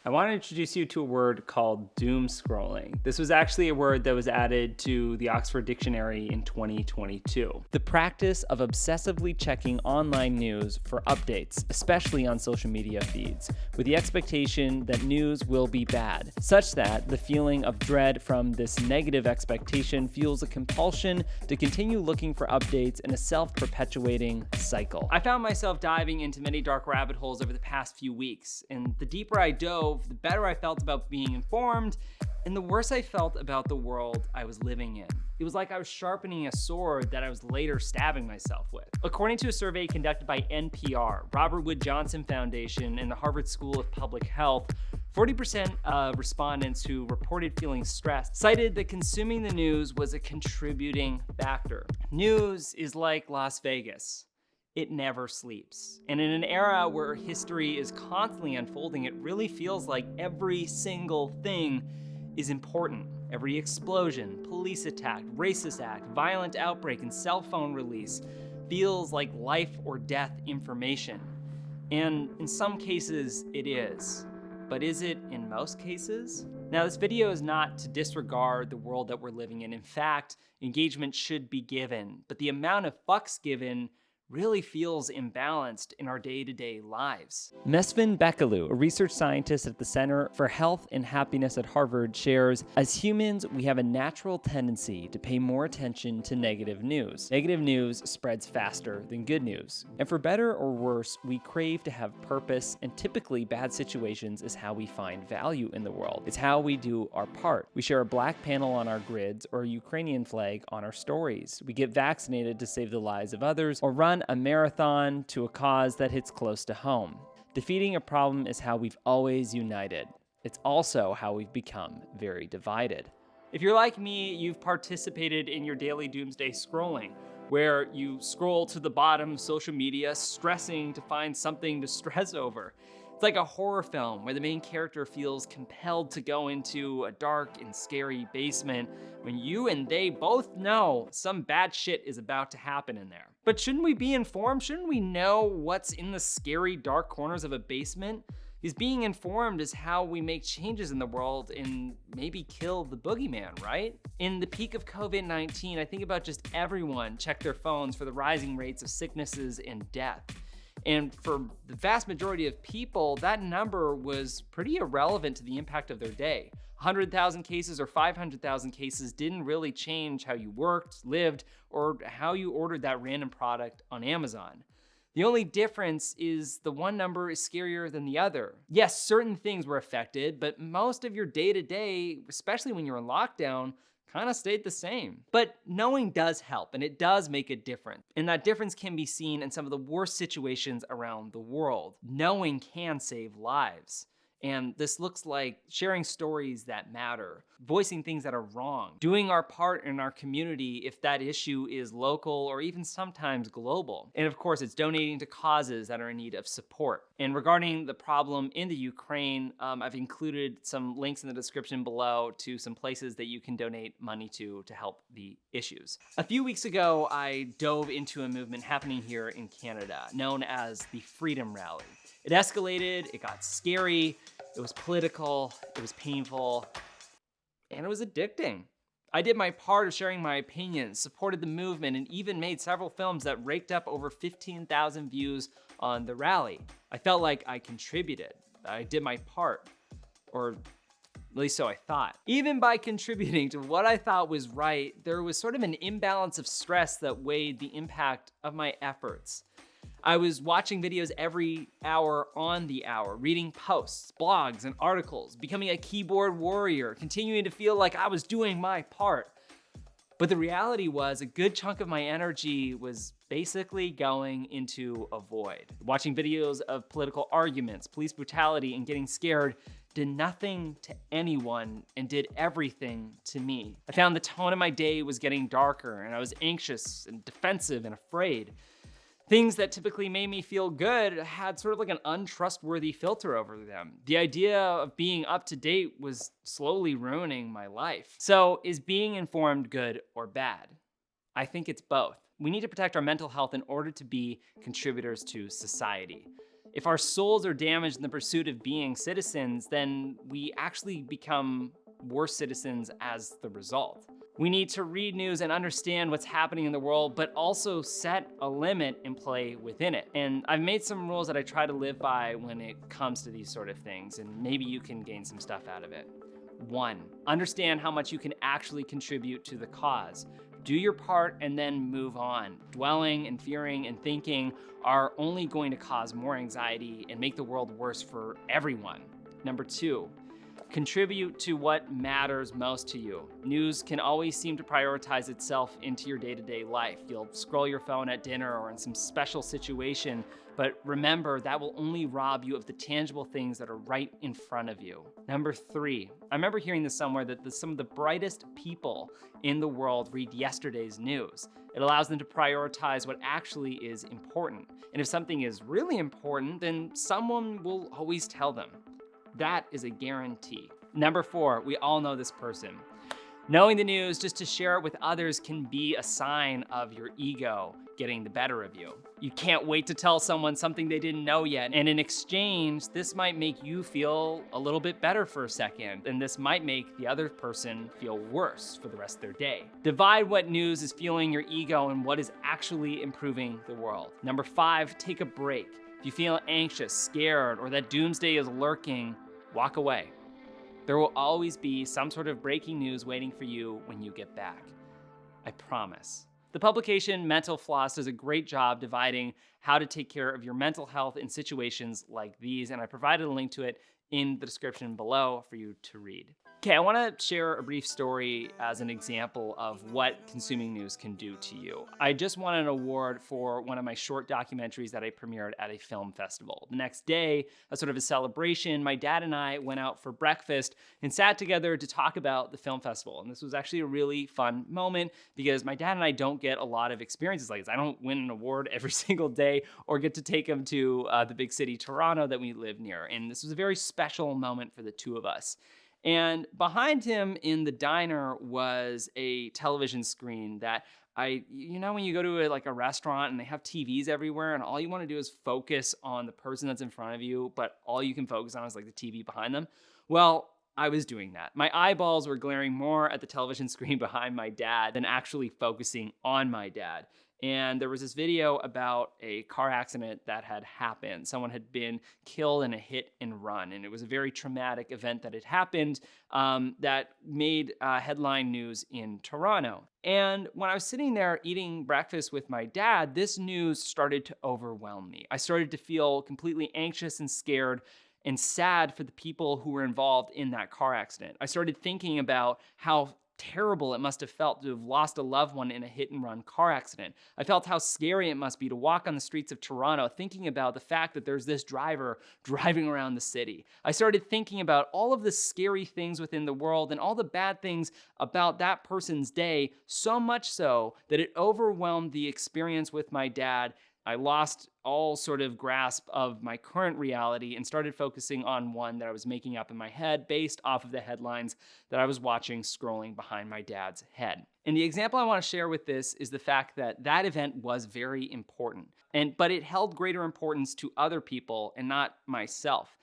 I want to introduce you to a word called doomscrolling. This was actually a word that was added to the Oxford Dictionary in 2022. The practice of obsessively checking online news for updates, especially on social media feeds, with the expectation that news will be bad, such that the feeling of dread from this negative expectation fuels a compulsion to continue looking for updates in a self-perpetuating cycle. I found myself diving into many dark rabbit holes over the past few weeks, and the deeper I dove, the better I felt about being informed, and the worse I felt about the world I was living in. It was like I was sharpening a sword that I was later stabbing myself with. According to a survey conducted by NPR, Robert Wood Johnson Foundation, and the Harvard School of Public Health, 40% of respondents who reported feeling stressed cited that consuming the news was a contributing factor. News is like Las Vegas. It never sleeps. And in an era where history is constantly unfolding, it really feels like every single thing is important. Every explosion, police attack, racist act, violent outbreak, and cell phone release feels like life or death information. And in some cases, it is. But is it in most cases? Now, this video is not to disregard the world that we're living in. In fact, engagement should be given, but the amount of fucks given really feels imbalanced in our day-to-day lives. Mesfin Bekalu, a research scientist at the Center for Health and Happiness at Harvard, shares, as humans, we have a natural tendency to pay more attention to negative news. Negative news spreads faster than good news. And for better or worse, we crave to have purpose, and typically bad situations is how we find value in the world. It's how we do our part. We share a black panel on our grids or a Ukrainian flag on our stories. We get vaccinated to save the lives of others or run a marathon to a cause that hits close to home. Defeating a problem is how we've always united. It's also how we've become very divided. If you're like me, you've participated in your daily doomsday scrolling, where you scroll to the bottom of social media, stressing to find something to stress over. It's like a horror film where the main character feels compelled to go into a dark and scary basement when you and they both know some bad shit is about to happen in there. But shouldn't we be informed? Shouldn't we know what's in the scary dark corners of a basement? Because being informed is how we make changes in the world and maybe kill the boogeyman, right? In the peak of COVID-19, I think about just everyone check their phones for the rising rates of sicknesses and death. And for the vast majority of people, that number was pretty irrelevant to the impact of their day. 100,000 cases or 500,000 cases didn't really change how you worked, lived, or how you ordered that random product on Amazon. The only difference is the one number is scarier than the other. Yes, certain things were affected, but most of your day-to-day, especially when you're in lockdown, kind of stayed the same. But knowing does help, and it does make a difference. And that difference can be seen in some of the worst situations around the world. Knowing can save lives. And this looks like sharing stories that matter, voicing things that are wrong, doing our part in our community if that issue is local or even sometimes global. And of course, it's donating to causes that are in need of support. And regarding the problem in the Ukraine, I've included some links in the description below to some places that you can donate money to help the issues. A few weeks ago, I dove into a movement happening here in Canada known as the Freedom Rally. It escalated, it got scary, it was political, it was painful, and it was addicting. I did my part of sharing my opinions, supported the movement, and even made several films that raked up over 15,000 views on the rally. I felt like I contributed. I did my part, or at least so I thought. Even by contributing to what I thought was right, there was sort of an imbalance of stress that weighed the impact of my efforts. I was watching videos every hour on the hour, reading posts, blogs, and articles, becoming a keyboard warrior, continuing to feel like I was doing my part. But the reality was a good chunk of my energy was basically going into a void. Watching videos of political arguments, police brutality, and getting scared did nothing to anyone and did everything to me. I found the tone of my day was getting darker, and I was anxious and defensive and afraid. Things that typically made me feel good had sort of like an untrustworthy filter over them. The idea of being up to date was slowly ruining my life. So is being informed good or bad? I think it's both. We need to protect our mental health in order to be contributors to society. If our souls are damaged in the pursuit of being citizens, then we actually become worse citizens as the result. We need to read news and understand what's happening in the world, but also set a limit and play within it. And I've made some rules that I try to live by when it comes to these sort of things, and maybe you can gain some stuff out of it. 1, understand how much you can actually contribute to the cause. Do your part and then move on. Dwelling and fearing and thinking are only going to cause more anxiety and make the world worse for everyone. Number 2, contribute to what matters most to you. News can always seem to prioritize itself into your day-to-day life. You'll scroll your phone at dinner or in some special situation, but remember that will only rob you of the tangible things that are right in front of you. Number 3, I remember hearing this somewhere that some of the brightest people in the world read yesterday's news. It allows them to prioritize what actually is important. And if something is really important, then someone will always tell them. That is a guarantee. Number 4, we all know this person. Knowing the news just to share it with others can be a sign of your ego getting the better of you. You can't wait to tell someone something they didn't know yet, and in exchange, this might make you feel a little bit better for a second, and this might make the other person feel worse for the rest of their day. Divide what news is fueling your ego and what is actually improving the world. Number 5, take a break. If you feel anxious, scared, or that doomsday is lurking, walk away. There will always be some sort of breaking news waiting for you when you get back. I promise. The publication Mental Floss does a great job dividing how to take care of your mental health in situations like these, and I provided a link to it in the description below for you to read. Okay, I want to share a brief story as an example of what consuming news can do to you. I just won an award for one of my short documentaries that I premiered at a film festival. The next day, as sort of a celebration, my dad and I went out for breakfast and sat together to talk about the film festival. And this was actually a really fun moment because my dad and I don't get a lot of experiences like this. I don't win an award every single day or get to take him to the big city, Toronto, that we live near. And this was a very special moment for the two of us. And behind him in the diner was a television screen that you know when you go to a restaurant and they have TVs everywhere and all you want to do is focus on the person that's in front of you, but all you can focus on is like the TV behind them? Well, I was doing that. My eyeballs were glaring more at the television screen behind my dad than actually focusing on my dad. And there was this video about a car accident that had happened. Someone had been killed in a hit and run. And it was a very traumatic event that had happened that made headline news in Toronto. And when I was sitting there eating breakfast with my dad, this news started to overwhelm me. I started to feel completely anxious and scared and sad for the people who were involved in that car accident. I started thinking about how terrible it must have felt to have lost a loved one in a hit and run car accident. I felt how scary it must be to walk on the streets of Toronto thinking about the fact that there's this driver driving around the city. I started thinking about all of the scary things within the world and all the bad things about that person's day, so much so that it overwhelmed the experience with my dad. I lost all sort of grasp of my current reality and started focusing on one that I was making up in my head based off of the headlines that I was watching scrolling behind my dad's head. And the example I want to share with this is the fact that that event was very important, but it held greater importance to other people and not myself.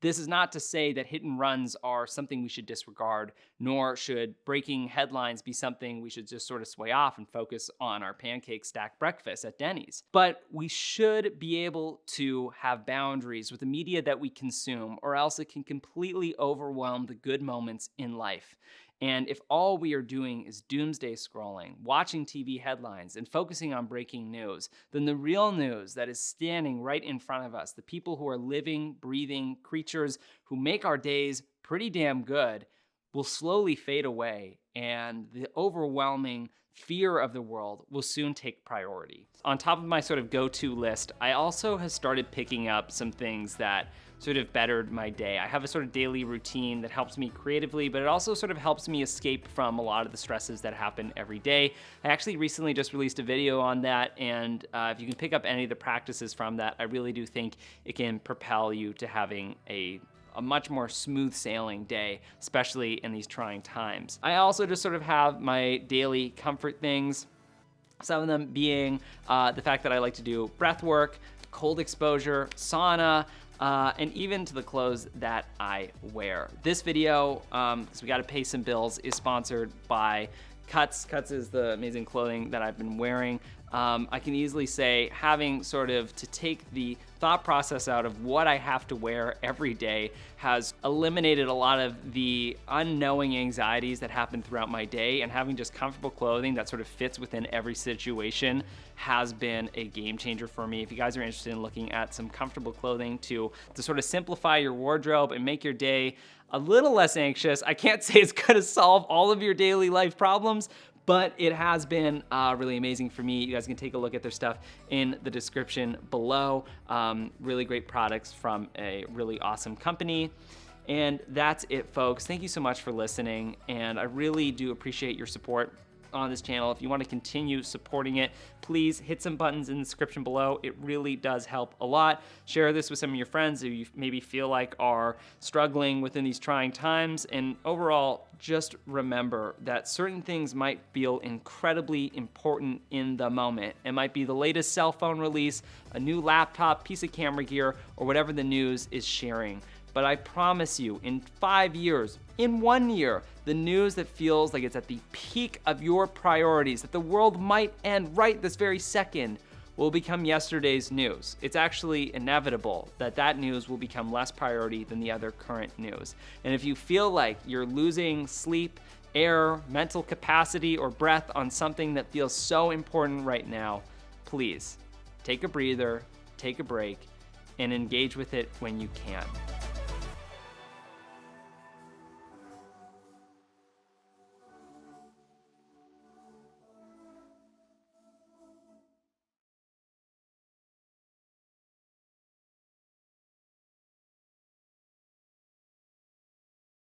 This is not to say that hit and runs are something we should disregard, nor should breaking headlines be something we should just sort of sway off and focus on our pancake stack breakfast at Denny's. But we should be able to have boundaries with the media that we consume, or else it can completely overwhelm the good moments in life. And if all we are doing is doomsday scrolling, watching TV headlines, and focusing on breaking news, then the real news that is standing right in front of us, the people who are living, breathing creatures who make our days pretty damn good, will slowly fade away, and the overwhelming fear of the world will soon take priority. On top of my sort of go-to list, I also have started picking up some things that sort of bettered my day. I have a sort of daily routine that helps me creatively, but it also sort of helps me escape from a lot of the stresses that happen every day. I actually recently just released a video on that, and if you can pick up any of the practices from that, I really do think it can propel you to having a much more smooth sailing day, especially in these trying times. I also just sort of have my daily comfort things, some of them being the fact that I like to do breath work, cold exposure, sauna, and even to the clothes that I wear. This video, because we got to pay some bills, is sponsored by Cuts. Cuts is the amazing clothing that I've been wearing. I can easily say, having sort of to take the thought process out of what I have to wear every day has eliminated a lot of the unknowing anxieties that happen throughout my day, and having just comfortable clothing that sort of fits within every situation has been a game changer for me. If you guys are interested in looking at some comfortable clothing to sort of simplify your wardrobe and make your day a little less anxious, I can't say it's gonna solve all of your daily life problems, but it has been really amazing for me. You guys can take a look at their stuff in the description below. Really great products from a really awesome company. And that's it, folks. Thank you so much for listening, and I really do appreciate your support on this channel. If you want to continue supporting it, please hit some buttons in the description below. It really does help a lot. Share this with some of your friends who you maybe feel like are struggling within these trying times. And overall, just remember that certain things might feel incredibly important in the moment. It might be the latest cell phone release, a new laptop, piece of camera gear, or whatever the news is sharing. But I promise you, in 5 years, in 1 year, the news that feels like it's at the peak of your priorities, that the world might end right this very second, will become yesterday's news. It's actually inevitable that that news will become less priority than the other current news. And if you feel like you're losing sleep, air, mental capacity, or breath on something that feels so important right now, please take a breather, take a break, and engage with it when you can.